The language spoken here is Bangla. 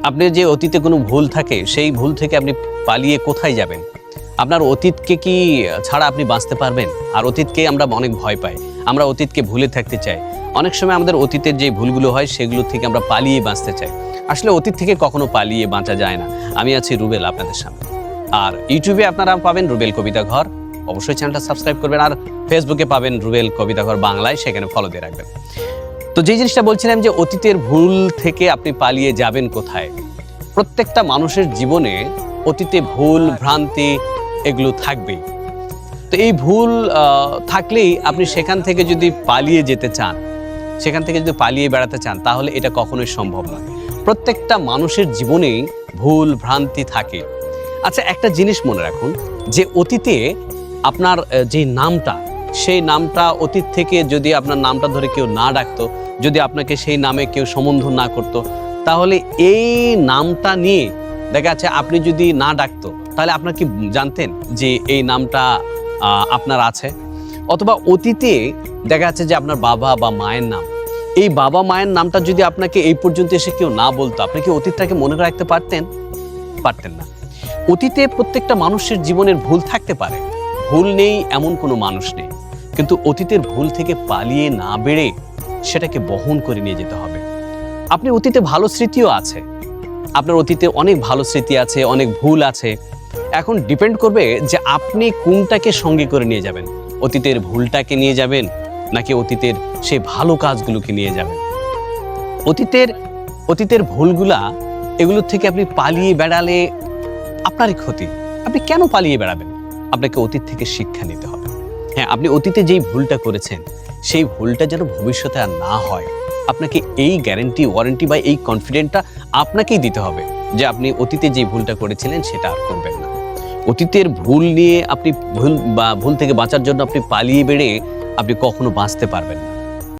আপনার যে অতীতে কোনো ভুল থাকে সেই ভুল থেকে আপনি পালিয়ে কোথায় যাবেন? আপনার অতীতকে কি ছাড়া আপনি বাঁচতে পারবেন? আর অতীতকে আমরা অনেক ভয় পাই, আমরা অতীতকে ভুলে থাকতে চাই। অনেক সময় আমাদের অতীতের যে ভুলগুলো হয় সেগুলো থেকে আমরা পালিয়ে বাঁচতে চাই। আসলে অতীত থেকে কখনো পালিয়ে বাঁচা যায় না। আমি আছি রুবেল আপনাদের সামনে। আর ইউটিউবে আপনারা পাবেন রুবেল কবিতা ঘর, অবশ্যই চ্যানেলটা সাবস্ক্রাইব করবেন। আর ফেসবুকে পাবেন রুবেল কবিতা ঘর বাংলায়, সেখানে ফলো দিয়ে রাখবেন। তো যে জিনিসটা বলছিলাম যে অতীতের ভুল থেকে আপনি পালিয়ে যাবেন কোথায়? প্রত্যেকটা মানুষের জীবনে অতীতে ভুল ভ্রান্তি এগুলো থাকবেই। তো এই ভুল থাকলেই আপনি সেখান থেকে যদি পালিয়ে যেতে চান, সেখান থেকে যদি পালিয়ে বেড়াতে চান, তাহলে এটা কখনোই সম্ভব নয়। প্রত্যেকটা মানুষের জীবনেই ভুল ভ্রান্তি থাকে। আচ্ছা, একটা জিনিস মনে রাখুন যে অতীতে আপনার যে নামটা, সেই নামটা অতীত থেকে যদি আপনার নামটা ধরে কেউ না ডাকতো, যদি আপনাকে সেই নামে কেউ সম্বোধন না করতো, তাহলে এই নামটা নিয়ে দেখা যাচ্ছে আপনি যদি না ডাকতো, তাহলে আপনার কি জানতেন যে এই নামটা আপনার আছে? অথবা অতীতে দেখা যাচ্ছে যে আপনার বাবা বা মায়ের নাম, এই বাবা মায়ের নামটা যদি আপনাকে এই পর্যন্ত এসে কেউ না বলতো, আপনি কি অতীতটাকে মনে রাখতে পারতেন? পারতেন না। অতীতে প্রত্যেকটা মানুষের জীবনের ভুল থাকতে পারে, ভুল নেই এমন কোনো মানুষ নেই, কিন্তু অতীতের ভুল থেকে পালিয়ে না বেড়ে সেটাকে বহন করে নিয়ে যেতে হবে। আপনি অতীতে ভালো স্মৃতিও আছে, আপনার অতীতে অনেক ভালো স্মৃতি আছে, অনেক ভুল আছে। এখন ডিপেন্ড করবে যে আপনি কোনটাকে সঙ্গে করে নিয়ে যাবেন, অতীতের ভুলটাকে নিয়ে যাবেন নাকি অতীতের সেই ভালো কাজগুলোকে নিয়ে যাবেন। অতীতের ভুলগুলা, এগুলোর থেকে আপনি পালিয়ে বেড়ালে আপনারই ক্ষতি। আপনি কেন পালিয়ে বেড়াবেন? আপনাকে অতীত থেকে শিক্ষা নিতে হবে। হ্যাঁ, আপনি অতীতে যেই ভুলটা করেছেন সেই ভুলটা যেন ভবিষ্যতে আর না হয়, আপনাকে এই গ্যারান্টি ওয়ারেন্টি বা এই কনফিডেন্টটা আপনাকেই দিতে হবে যে আপনি অতীতে যে ভুলটা করেছিলেন সেটা আর করবেন না। অতীতের ভুল নিয়ে আপনি ভুল থেকে বাঁচার জন্য আপনি পালিয়ে বেড়ে আপনি কখনো বাঁচতে পারবেন না।